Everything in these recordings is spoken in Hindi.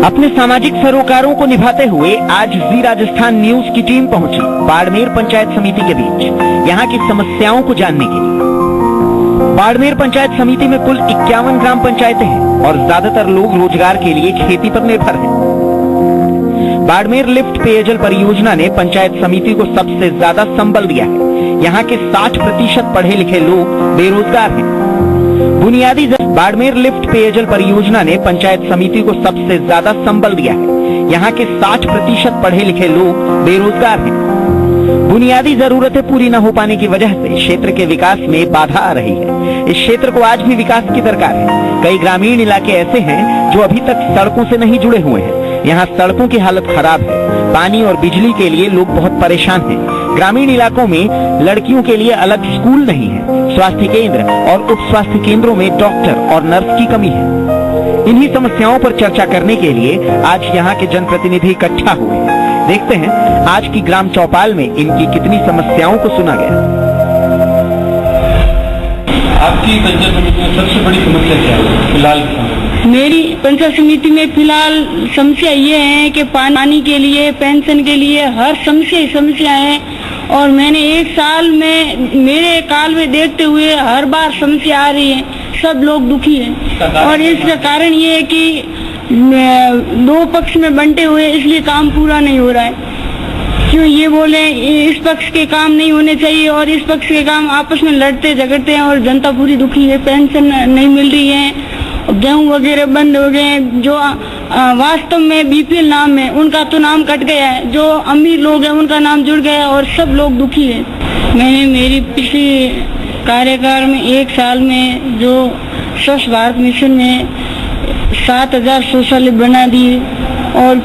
अपने सामाजिक सरोकारों को निभाते हुए आज जी राजस्थान न्यूज की टीम पहुंची बाड़मेर पंचायत समिति के बीच यहाँ की समस्याओं को जानने के लिए। बाड़मेर पंचायत समिति में कुल 51 ग्राम पंचायतें हैं और ज्यादातर लोग रोजगार के लिए खेती पर निर्भर हैं। बाड़मेर लिफ्ट पेयजल परियोजना ने पंचायत समिति को सबसे ज्यादा संबल दिया है। यहाँ के 60% पढ़े लिखे लोग बेरोजगार हैं। बुनियादी बाड़मेर लिफ्ट पेयजल परियोजना ने पंचायत समिति को सबसे ज्यादा संबल दिया है। यहाँ के 60% पढ़े लिखे लोग बेरोजगार हैं। बुनियादी जरूरतें पूरी न हो पाने की वजह से क्षेत्र के विकास में बाधा आ रही है। इस क्षेत्र को आज भी विकास की दरकार है। कई ग्रामीण इलाके ऐसे हैं जो अभी तक सड़कों से नहीं जुड़े हुए हैं। यहाँ सड़कों की हालत खराब है। पानी और बिजली के लिए लोग बहुत परेशान हैं। ग्रामीण इलाकों में लड़कियों के लिए अलग स्कूल नहीं है। स्वास्थ्य केंद्र और उप स्वास्थ्य केंद्रों में डॉक्टर और नर्स की कमी है। इन्हीं समस्याओं पर चर्चा करने के लिए आज यहाँ के जनप्रतिनिधि इकट्ठा हुए। देखते हैं आज की ग्राम चौपाल में इनकी कितनी समस्याओं को सुना गया। आपकी पंचायत समिति में सबसे बड़ी समस्या क्या है फिलहाल? मेरी पंचायत समिति में फिलहाल समस्या ये है कि पानी के लिए, पेंशन के लिए हर समस्या है। और मैंने एक साल में मेरे काल में देखते हुए हर बार समस्या आ रही है। सब लोग दुखी हैं और इसका कारण ये है कि दो पक्ष में बंटे हुए इसलिए काम पूरा नहीं हो रहा है। क्यों ये बोले इस पक्ष के काम नहीं होने चाहिए और इस पक्ष के काम आपस में लड़ते झगड़ते हैं और जनता पूरी दुखी है। पेंशन नहीं मिल रही है, गेहूं वगैरह बंद हो गए। जो वास्तव में बीपीएल नाम है उनका तो नाम कट गया है। जो अमीर लोग हैं उनका नाम जुड़ गया है और सब लोग दुखी है। मैंने मेरी पिछले कार्यकाल में एक साल में जो स्वच्छ भारत मिशन में 7000 शौचालय बना दिए और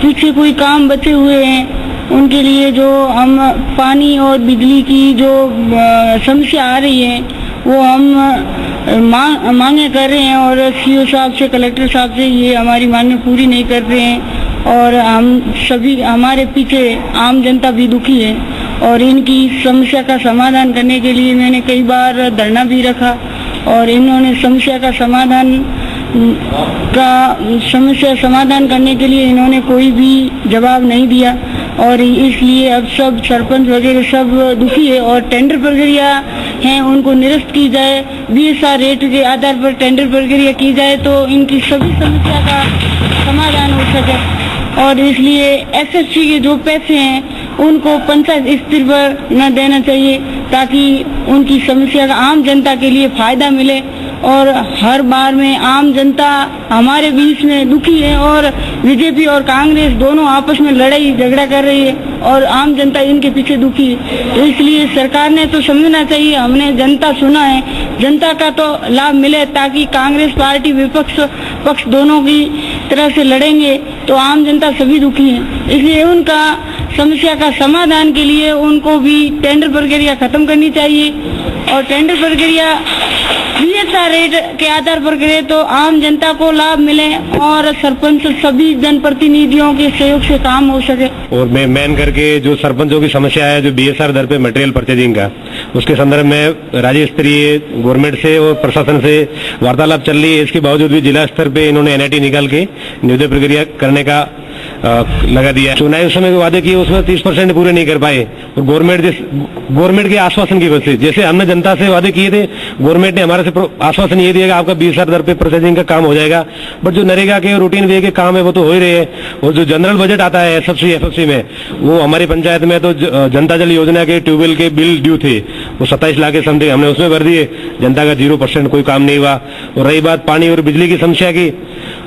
पीछे कोई काम बचे हुए हैं उनके लिए जो हम पानी और बिजली की जो समस्या आ रही है वो हम मांगे कर रहे हैं और सीओ साहब से, कलेक्टर साहब से ये हमारी मांगे पूरी नहीं कर रहे हैं और हम सभी हमारे पीछे आम जनता भी दुखी है। और इनकी समस्या का समाधान करने के लिए मैंने कई बार धरना भी रखा और इन्होंने समस्या समाधान करने के लिए इन्होंने कोई भी जवाब नहीं दिया और इसलिए अब सब सरपंच वगैरह सब दुखी है। और टेंडर प्रक्रिया है उनको निरस्त की जाए, बीएसआर रेट के आधार पर टेंडर प्रक्रिया की जाए तो इनकी सभी समस्या का समाधान हो सके। और इसलिए एसएससी के जो पैसे हैं उनको पंचायत स्तर पर न देना चाहिए ताकि उनकी समस्या का आम जनता के लिए फायदा मिले। और हर बार में आम जनता हमारे बीच में दुखी है और बीजेपी और कांग्रेस दोनों आपस में लड़ाई झगड़ा कर रही है और आम जनता इनके पीछे दुखी है। तो इसलिए सरकार ने तो समझना चाहिए, हमने जनता सुना है, जनता का तो लाभ मिले ताकि कांग्रेस पार्टी विपक्ष पक्ष दोनों की तरह से लड़ेंगे तो आम जनता सभी दुखी है। इसलिए उनका समस्या का समाधान के लिए उनको भी टेंडर प्रक्रिया खत्म करनी चाहिए और टेंडर प्रक्रिया बीएसआर रेट के आधार पर करे तो आम जनता को लाभ मिले और सरपंच सभी जनप्रतिनिधियों के सहयोग से काम हो सके। और मैं मेन करके जो सरपंचों की समस्या है जो बीएसआर दर पे मटेरियल परचेजिंग का, उसके संदर्भ में राज्य स्तरीय गवर्नमेंट से और प्रशासन से वार्तालाप चल रही है। इसके बावजूद भी जिला स्तर पे इन्होंने एनआईटी निकाल के निविदा प्रक्रिया करने का लगा दिया। चुनावी समय के वादे किए उसमें 30% पूरे नहीं कर पाए और गवर्नमेंट के आश्वासन की वजह से, जैसे हमने जनता से वादे किए थे, गवर्नमेंट ने हमारे से आश्वासन ये दिया कि आपका 20,000 दर पे प्रोसेसिंग का काम हो जाएगा। बट जो नरेगा के रूटीन वे के काम है वो तो हो ही रहे हैं। और जो जनरल बजट आता है एसएफसी में, वो हमारी पंचायत में तो जनता जल योजना के ट्यूबवेल के बिल ड्यू थे, वो 27 लाख के समथिंग हमने उसमें भर दिए। जनता का 0% कोई काम नहीं हुआ। और रही बात पानी और बिजली की समस्या की,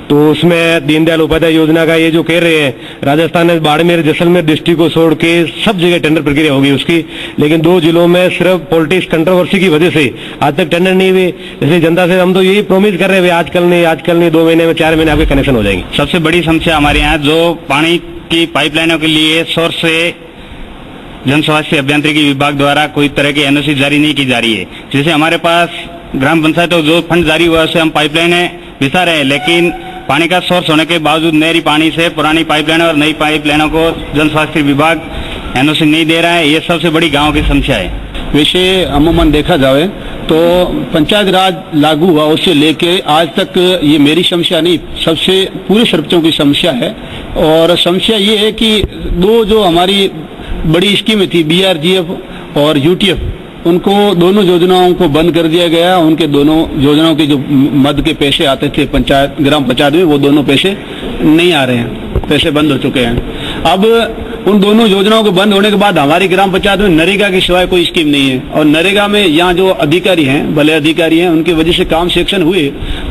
तो उसमें दीनदयाल उपाध्याय योजना का ये जो कह रहे हैं, राजस्थान में बाड़मेर जैसलमेर डिस्ट्रिक्ट को छोड़ के सब जगह टेंडर प्रक्रिया होगी उसकी, लेकिन 2 जिलों में सिर्फ पॉलिटिक्स कंट्रोवर्सी की वजह से आज तक टेंडर नहीं हुए। इसलिए जनता से हम तो यही प्रॉमिस कर रहे हैं आजकल नहीं 2 महीने में 4 महीने आपके कनेक्शन हो जाएंगे। सबसे बड़ी समस्या हमारे यहाँ जो पानी की पाइपलाइनों के लिए सोर्स से जन स्वास्थ्य अभियांत्रिकी विभाग द्वारा कोई तरह की एनओसी जारी नहीं की जा रही है। जैसे हमारे पास ग्राम पंचायतों जो फंड जारी हुआ उससे हम पाइपलाइनें बिछा रहे हैं, लेकिन पानी का सोर्स होने के बावजूद नहरी पानी से पुरानी पाइपलाइनों और नई पाइपलाइनों को जन स्वास्थ्य विभाग एनओसी नहीं दे रहा है। ये सबसे बड़ी गांव की समस्या है। वैसे अमूमन देखा जाए तो पंचायत राज लागू हुआ उससे लेके आज तक ये मेरी समस्या नहीं, सबसे पूरे सरपंचों की समस्या है। और समस्या ये है कि दो जो हमारी बड़ी स्कीमें थी BRGF और UTF, उनको दोनों योजनाओं को बंद कर दिया गया। उनके दोनों योजनाओं के जो मद के पैसे आते थे पंचायत ग्राम पंचायत में, वो दोनों पैसे नहीं आ रहे हैं, पैसे बंद हो चुके हैं। अब उन दोनों योजनाओं के बंद होने के बाद हमारी ग्राम पंचायत में नरेगा के सिवाय कोई स्कीम नहीं है। और नरेगा में यहाँ जो अधिकारी हैं, भले अधिकारी हैं, उनकी वजह से काम सेक्शन हुए,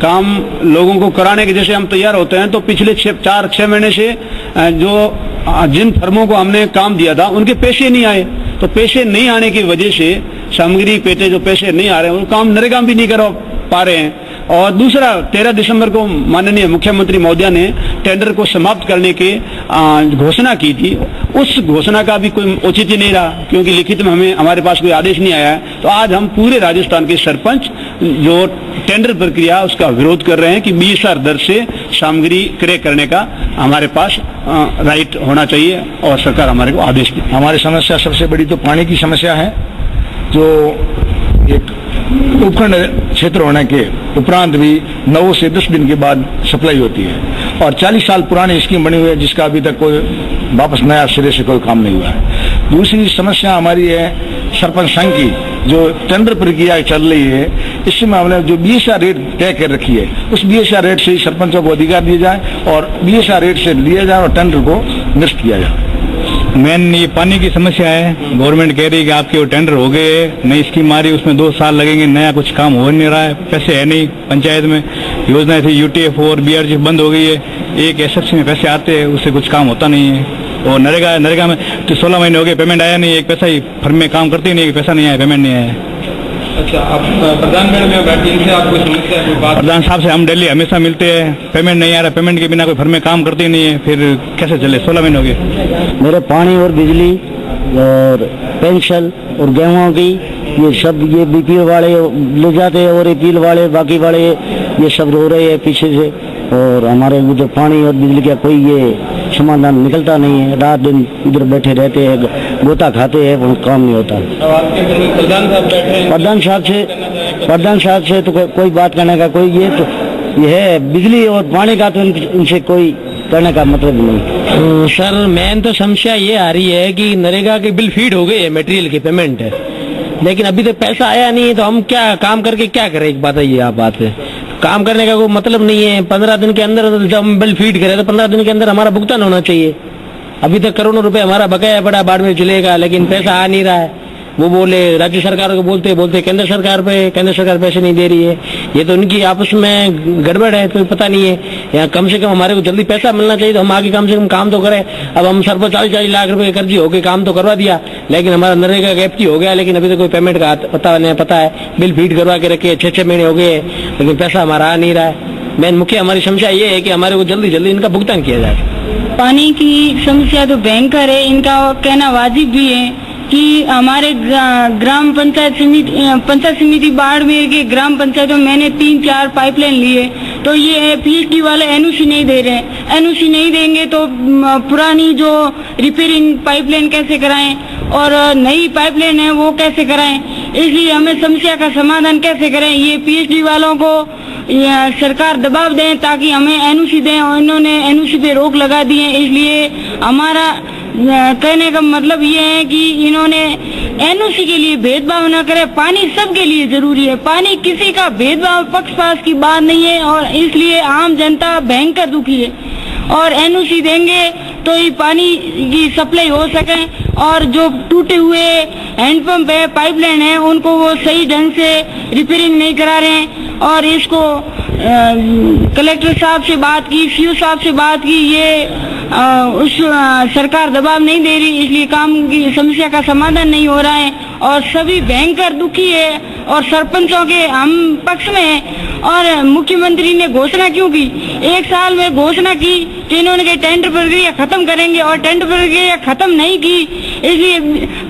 काम लोगों को कराने के जैसे हम तैयार होते हैं तो पिछले 4-6 महीने से जो जिन फर्मों को हमने काम दिया था उनके पैसे नहीं आए। तो पैसे नहीं आने की वजह से सामग्री पेटे जो पैसे नहीं आ रहे हैं वो काम नरेगा में भी नहीं करा पा रहे हैं। और दूसरा 13 दिसंबर को माननीय मुख्यमंत्री महोदय ने टेंडर को समाप्त करने की घोषणा की थी। उस घोषणा का भी कोई औचित्य नहीं रहा, क्योंकि लिखित में हमारे पास कोई आदेश नहीं आया है। तो आज हम पूरे राजस्थान के सरपंच जो टेंडर प्रक्रिया उसका विरोध कर रहे हैं कि 20,000 दर से सामग्री क्रय करने का हमारे पास राइट होना चाहिए और सरकार हमारे को आदेश दे। हमारी समस्या सबसे बड़ी तो पानी की समस्या है, जो एक उपखंड क्षेत्र होने के उपरांत भी 9 से 10 दिन के बाद सप्लाई होती है। और 40 साल पुरानी स्कीम बनी हुई है जिसका अभी तक कोई वापस नया सिरे से कोई काम नहीं हुआ है। दूसरी समस्या हमारी है सरपंच संघ की, जो टेंडर प्रक्रिया चल रही है, इसमें हमने जो BSR रेट तय कर रखी है उस BSR रेट से ही सरपंचों को अधिकार दिए जाए और BSR रेट से लिया जाए और टेंडर को निरस्त किया जाए। मेन ये पानी की समस्या है। गवर्नमेंट कह रही है कि आपके वो टेंडर हो गए, नई स्कीम आ रही है, उसमें 2 साल लगेंगे, नया कुछ काम हो नहीं रहा है, पैसे है नहीं पंचायत में। योजनाएं थी UTF और BRGF बंद हो गई है, एक SFC में पैसे आते हैं, उससे कुछ काम होता नहीं है। और नरेगा में तो 16 महीने हो गए, पेमेंट आया नहीं, एक पैसा ही फर्म में काम करती नहीं, पैसा नहीं आया, पेमेंट नहीं आया। अच्छा, आप प्रधानगढ़ में बैठे, इनसे आपको समस्या कोई बात? प्रधान साहब से हम डेली हमेशा मिलते हैं, पेमेंट नहीं आ रहा, पेमेंट के बिना कोई फर्म में काम करती नहीं है, फिर कैसे चले? 16 महीने हो गए। मेरे पानी और बिजली और पेंशन और गेहूं की ये सब ये BPO वाले ले जाते हैं और APL वाले बाकी वाले ये सब रो रहे हैं पीछे से। और हमारे उधर पानी और बिजली का कोई ये समाधान निकलता नहीं है, रात दिन इधर बैठे रहते हैं, गोता खाते हैं, वो काम नहीं होता। प्रधान साहब बैठे हैं, प्रधान साहब से तो कोई बात करने का कोई ये है, बिजली और पानी का तो इनसे कोई करने का मतलब नहीं। सर मेन तो समस्या ये आ रही है कि नरेगा के बिल फीड हो गए है, मटेरियल की पेमेंट है, लेकिन अभी तक पैसा आया नहीं है। तो हम क्या काम करके क्या करें? एक बात है, ये आप बात है, काम करने का कोई मतलब नहीं है। 15 दिन के अंदर जब हम बिल फीड करें तो 15 दिन के अंदर हमारा भुगतान होना चाहिए। अभी तक करोड़ों रुपए हमारा बकाया पड़ा बाड़मेर जिले का, लेकिन पैसा आ नहीं रहा है। वो बोले राज्य सरकार को बोलते केंद्र सरकार पैसे नहीं दे रही है। ये तो उनकी आपस में गड़बड़ है, तो पता नहीं है। यहाँ कम से कम हमारे को जल्दी पैसा मिलना चाहिए, तो हम आगे कम से कम काम तो करें। अब हम सर पर 40 लाख रुपए कर्जी होके काम तो करवा दिया, लेकिन हमारा नरेगा का FT हो गया, लेकिन अभी तो कोई पेमेंट का पता है। बिल फीड करवा के रखे 6-6 महीने हो गए, लेकिन पैसा हमारा आ नहीं रहा है। मेन मुख्य हमारी समस्या ये है कि हमारे को जल्दी इनका भुगतान किया जाए। पानी की समस्या तो भयंकर है, इनका कहना वाजिब भी है कि हमारे ग्राम पंचायत समिति बाड़मेर के ग्राम पंचायतों में मैंने 3-4 पाइपलाइन लिए, तो ये PhD वाले NOC नहीं दे रहे हैं। NOC नहीं देंगे तो पुरानी जो रिपेयरिंग पाइपलाइन कैसे कराएं और नई पाइपलाइन है वो कैसे कराएं। इसलिए हमें समस्या का समाधान कैसे करें, ये PhD वालों को सरकार दबाव दें ताकि हमें NOC दें, और इन्होंने NOC पे रोक लगा दी है। इसलिए हमारा कहने का मतलब ये है कि इन्होंने NOC के लिए भेदभाव न करे। पानी सबके लिए जरूरी है, पानी किसी का भेदभाव पक्षपात की बात नहीं है, और इसलिए आम जनता भयंकर दुखी है। और NOC देंगे तो ही पानी की सप्लाई हो सके, और जो टूटे हुए हैंडपंप है, पाइपलाइन है, उनको वो सही ढंग से रिपेयरिंग नहीं करा रहे हैं। और इसको कलेक्टर साहब से बात की, CO साहब से बात की, ये सरकार दबाव नहीं दे रही, इसलिए काम की समस्या का समाधान नहीं हो रहा है। और सभी भयंकर दुखी है, और सरपंचों के हम पक्ष में है। और मुख्यमंत्री ने घोषणा क्यों की? 1 साल में घोषणा की कि इन्होंने टेंडर प्रक्रिया खत्म करेंगे, और टेंडर प्रक्रिया खत्म नहीं की। इसलिए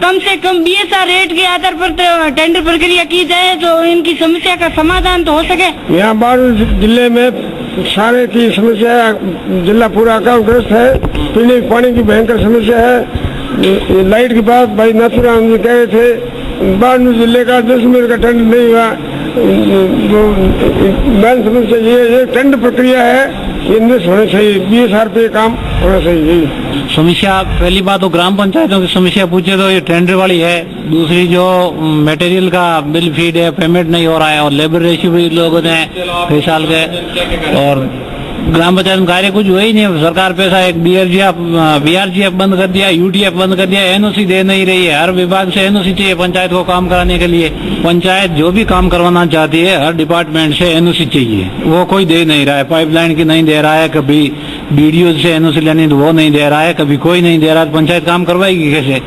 कम से कम BSR रेट के आधार पर टेंडर प्रक्रिया की जाए तो इनकी समस्या का समाधान तो हो सके। यहाँ बाड़मेर जिले में सारे की समस्या, जिला पूरा अकाउंटग्रस्त है। पीने के पानी की भयंकर समस्या है। लाइट की बात भाई नाथुराम जी कह रहे थे बाड़मेर जिले का 10 मिनट का टेंडर नहीं हुआ। मेन समस्या ये टेंडर प्रक्रिया है, इनमें होना चाहिए, BSR पे काम होना चाहिए। समस्या पहली बात तो ग्राम पंचायतों की समस्या पूछे तो ये टेंडर वाली है। दूसरी जो मटेरियल का बिल फीड है, पेमेंट नहीं हो रहा है, और लेबर रेशियो भी लोगों ने कई साल के, और ग्राम पंचायत में कार्य कुछ हुआ ही नहीं। सरकार पैसा एक BRGF बंद कर दिया, UTF बंद कर दिया, NOC दे नहीं रही है। हर विभाग से NOC चाहिए पंचायत को काम कराने के लिए। पंचायत जो भी काम करवाना चाहती है हर डिपार्टमेंट से NOC चाहिए, वो कोई दे नहीं रहा है। पाइपलाइन की नहीं दे रहा है, कभी BDO से NOC लेनी तो वो नहीं दे रहा है, कभी कोई नहीं दे रहा है। पंचायत काम करवाएगी कैसे?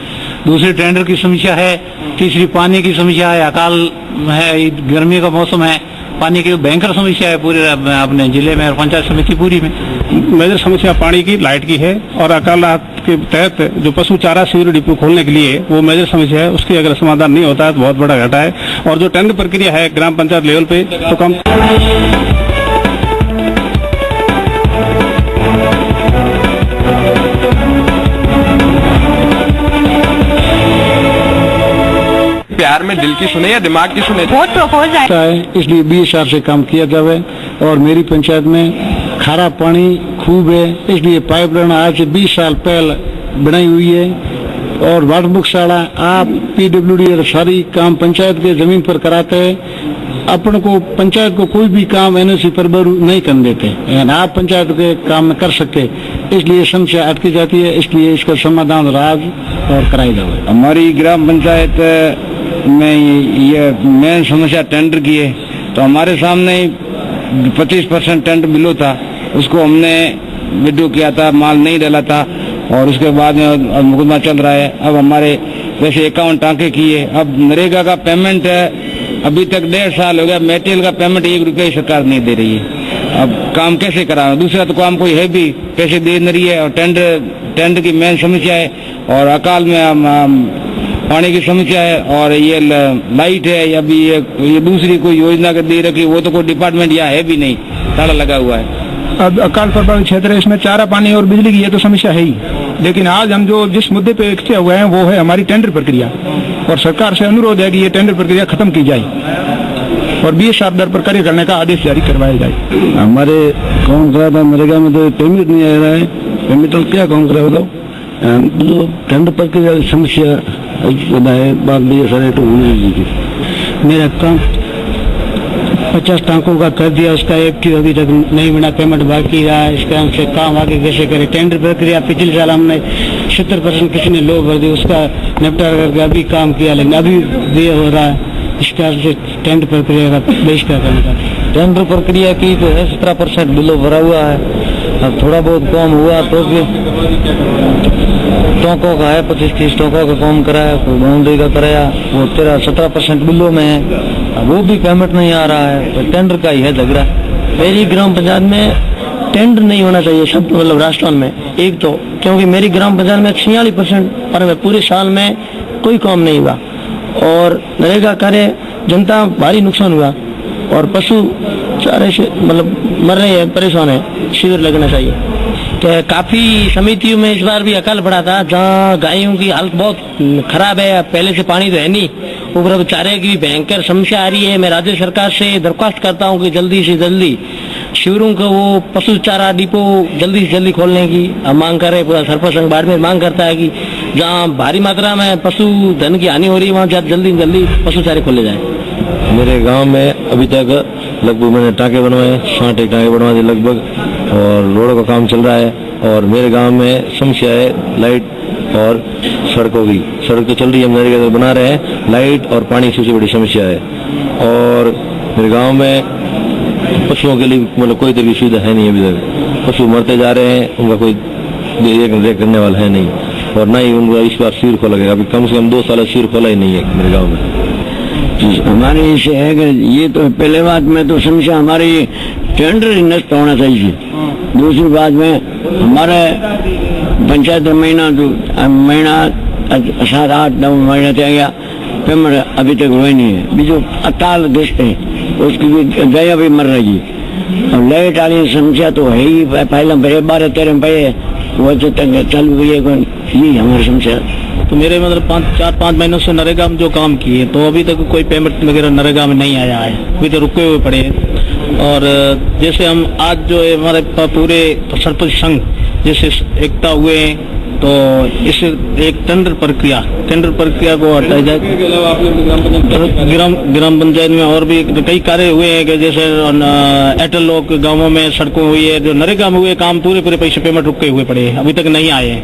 दूसरी टेंडर की समस्या है, तीसरी पानी की समस्या है, अकाल है, गर्मी का मौसम है, पानी की भयंकर समस्या है पूरे अपने जिले में और पंचायत समिति पूरी में। मेजर समस्या पानी की, लाइट की है, और अकाल राहत के तहत जो पशु चारा शिविर डिपो खोलने के लिए वो मेजर समस्या है। उसकी अगर समाधान नहीं होता है तो बहुत बड़ा घाटा है। और जो टेंडर प्रक्रिया है ग्राम पंचायत लेवल पे तो कम प्यार में दिल की सुने या दिमाग की सुने? बहुत प्रपोज है, इसलिए BSR से काम किया जाए। और मेरी पंचायत में खारा पानी खूब है, इसलिए पाइपलाइन आज से 20 साल पहले बनाई हुई है। और वाटर बुकशाला आप PWD और सारी काम पंचायत के जमीन पर कराते हैं। अपन को पंचायत को कोई भी काम NOC पर नहीं करने देते, आप पंचायत के काम में कर सकते, इसलिए समस्या अटकी जाती है। इसलिए इसका समाधान राज और कराई जाए। हमारी ग्राम पंचायत में ये मेन समस्या टेंडर की है। तो हमारे सामने 25% टेंडर बिलो था, उसको हमने विड्रॉ किया था, माल नहीं डाला था, और उसके बाद में मुकदमा चल रहा है। अब हमारे वैसे 51 टांके किए। अब नरेगा का पेमेंट अभी तक 1.5 साल हो गया, मेटेरियल का पेमेंट 1 रुपया ही सरकार नहीं दे रही है। अब काम कैसे कराना? दूसरा तो काम कोई है भी, पैसे दे नहीं रही है। और टेंडर की मेन समस्या है, और अकाल में पानी की समस्या है, और ये लाइट है। अभी ये दूसरी कोई योजना के दे रखी, वो तो कोई डिपार्टमेंट यहाँ है भी नहीं, ताला लगा हुआ है। अब अकाल प्रभावित क्षेत्र है, इसमें चारा पानी और बिजली की ये तो समस्या है ही। लेकिन आज हम जो जिस मुद्दे पे इकट्ठे हुए हैं वो है हमारी टेंडर प्रक्रिया, और सरकार से अनुरोध है कि ये टेंडर प्रक्रिया खत्म की जाए और BSR दर पर कार्य करने का आदेश जारी करवाया जाए। हमारे कौन करा था नरेगा में तो पेमेंट नहीं आ रहा है। पेमेंट तो क्या कौन करा बताओ? जो टेंडर प्रक्रिया की समस्या है, बात BSR तो होनी चाहिए। मेरा काम 50 टांकों का कर दिया, उसका FT अभी तक नहीं बना, पेमेंट बाकी रहा है। इसका हमसे काम आगे कैसे करें? टेंडर प्रक्रिया पिछले साल हमने 70% किसी ने लो भर दी, उसका निपटारा करके अभी काम किया, लेकिन अभी देर हो रहा है। इस कारण से टेंडर प्रक्रिया का बहिष्कार करने का। टेंडर प्रक्रिया की तो है 17% बिलो भरा हुआ है। अब थोड़ा बहुत काम हुआ तो टोंकों का है, 25-30 टोंकों का काम कराया, कोई बाउंड्री का कराया, वो 17% बिलो में है। अब वो भी पेमेंट नहीं आ रहा है, तो टेंडर का ही है झगड़ा। मेरी ग्राम पंचायत में टेंडर नहीं होना चाहिए सब, मतलब राजस्थान में एक तो, क्योंकि मेरी ग्राम पंचायत में 46% पर पूरे साल में कोई काम नहीं हुआ, और नरेगा कार्य जनता भारी नुकसान हुआ, और पशु चारे से मतलब मर रहे हैं, परेशान है। शिविर लगना चाहिए। तो काफी समितियों में इस बार भी अकाल पड़ा था, जहाँ गायों की हालत बहुत खराब है, पहले से पानी तो है नहीं, ऊपर अब चारे की भी भयंकर समस्या आ रही है। मैं राज्य सरकार से दरख्वास्त करता हूँ कि जल्दी से जल्दी शिविरों को वो पशु चारा डिपो जल्दी से जल्दी खोलने की मांग कर रहे। पूरा सरपंच संघ बाड़मेर मांग करता है कि जहाँ भारी मात्रा में पशु धन की हानि हो रही है, वहाँ जल्दी जल्दी पशु चारे खोले जाए। मेरे गांव में अभी तक लगभग मैंने टाँके बनवाए, 60 टाँके बनवा दिए लगभग, और रोडों का काम चल रहा है। और मेरे गांव में समस्या है लाइट और सड़कों की। सड़क तो चल रही है, हम नरेगा बना रहे हैं, लाइट और पानी की सबसे बड़ी समस्या है। और मेरे गांव में पशुओं के लिए मतलब कोई तरह की सुविधा है नहीं अभी तक। पशु मरते जा रहे हैं, उनका कोई देख करने वाला है नहीं, और ना ही उनका इस बार शिविर खोला गया। अभी कम से कम 2 साल शिविर खोला ही नहीं है मेरे गाँव में। हमारे इसे है कि ये तो पहले बात में तो समस्या हमारी टेंडर ही नष्ट होना चाहिए। दूसरी बात में हमारे पंचायत महीना 7-8-9 महीना से गया, पेमेंट अभी तक हुआ नहीं है। बीजो अकाल दृष्ट है, उसकी भी गया भी मर रही है। और लाइट वाली समस्या तो है ही, पहले 12-13 रुपये वो चालू हुई है, यही हमारी समस्या। तो मेरे मतलब 4-5 महीनों से नरेगा में जो काम किए तो अभी तक कोई पेमेंट वगैरह नरेगा में नहीं आया है, अभी तो रुके हुए पड़े हैं। और जैसे हम आज जो है हमारे पूरे सरपंच संघ जैसे एकता हुए हैं तो इस एक टेंडर प्रक्रिया को हटाई जाए। ग्राम पंचायत में और भी कई कार्य हुए हैं कि जैसे एयरटेल लोग गांवों में सड़कों हुई है, जो नरेगा में हुए काम पूरे पैसे पेमेंट रुके हुए पड़े हैं, अभी तक नहीं आए हैं।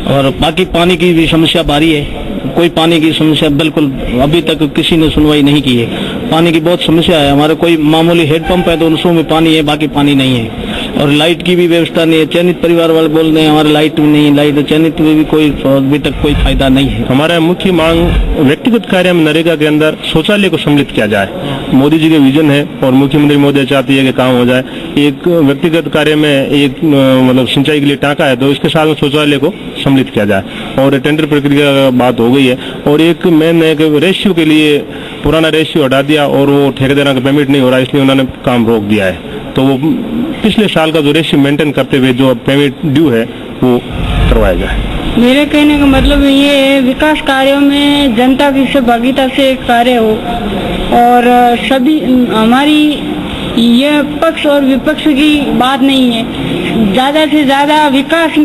और बाकी पानी की भी समस्या भारी है, कोई पानी की समस्या बिल्कुल अभी तक किसी ने सुनवाई नहीं की है। पानी की बहुत समस्या है, हमारे कोई मामूली हेडपंप है तो उनसों में पानी है, बाकी पानी नहीं है। और लाइट की भी व्यवस्था नहीं है, चयनित परिवार वाले बोल रहे हैं हमारे लाइट नहीं, लाइट चयनित में भी कोई अभी तक कोई फायदा नहीं है। हमारा मुख्य मांग व्यक्तिगत कार्य में नरेगा के अंदर शौचालय को सम्मिलित किया जाए। मोदी जी के विजन है और मुख्यमंत्री महोदय चाहती है कि काम हो जाए। एक व्यक्तिगत कार्य में एक मतलब सिंचाई के लिए टांका है तो इसके साथ में शौचालय को सम्मिलित किया जाए। और टेंडर प्रक्रिया का बात हो गई है और एक मेन है कि रेशियो के लिए पुराना रेशियो हटा दिया और वो ठेकेदारों का पेमेंट नहीं हो रहा, इसलिए उन्होंने काम रोक दिया है। तो वो पिछले साल का जो रेशियो मेंटेन करते हुए जो पेमेंट ड्यू है वो करवाया जाए। मेरे कहने का मतलब ये है विकास कार्यों में जनता की सहभागिता से कार्य हो और सभी हमारी यह पक्ष और विपक्ष की बात नहीं है। ज्यादा से ज्यादा विकास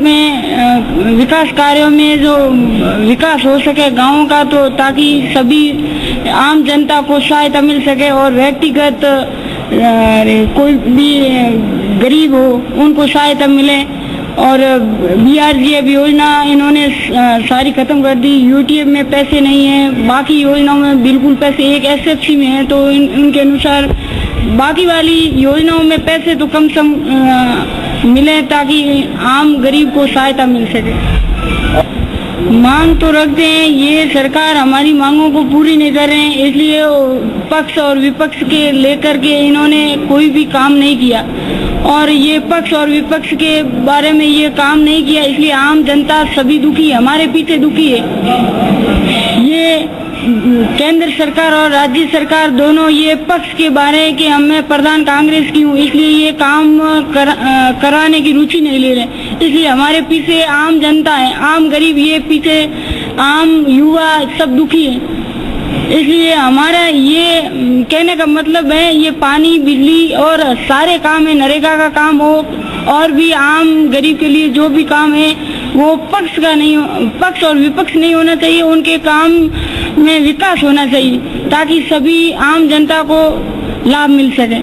कार्यों में जो विकास हो सके गांवों का, तो ताकि सभी आम जनता को सहायता मिल सके और व्यक्तिगत कोई भी गरीब हो उनको सहायता मिले। और BRGF योजना इन्होंने सारी खत्म कर दी, UTF में पैसे नहीं है, बाकी योजनाओं में बिल्कुल पैसे, एक SFC में है तो इनके अनुसार बाकी वाली योजनाओं में पैसे तो कम से कम मिले ताकि आम गरीब को सहायता मिल सके। मांग तो रखते हैं, ये सरकार हमारी मांगों को पूरी नहीं कर रहे हैं, इसलिए पक्ष और विपक्ष के लेकर के इन्होंने कोई भी काम नहीं किया। और ये पक्ष और विपक्ष के बारे में ये काम नहीं किया, इसलिए आम जनता सभी दुखी है, हमारे पीछे दुखी है। ये केंद्र सरकार और राज्य सरकार दोनों ये पक्ष के बारे कि मैं प्रधान कांग्रेस की हूँ इसलिए ये काम कराने की रुचि नहीं ले रहे, इसलिए हमारे पीछे आम जनता है, आम गरीब, ये पीछे आम युवा सब दुखी है। इसलिए हमारा ये कहने का मतलब है ये पानी, बिजली और सारे काम है, नरेगा का काम हो और भी आम गरीब के लिए जो भी काम है वो पक्ष और विपक्ष नहीं होना चाहिए, उनके काम में विकास होना चाहिए ताकि सभी आम जनता को लाभ मिल सके।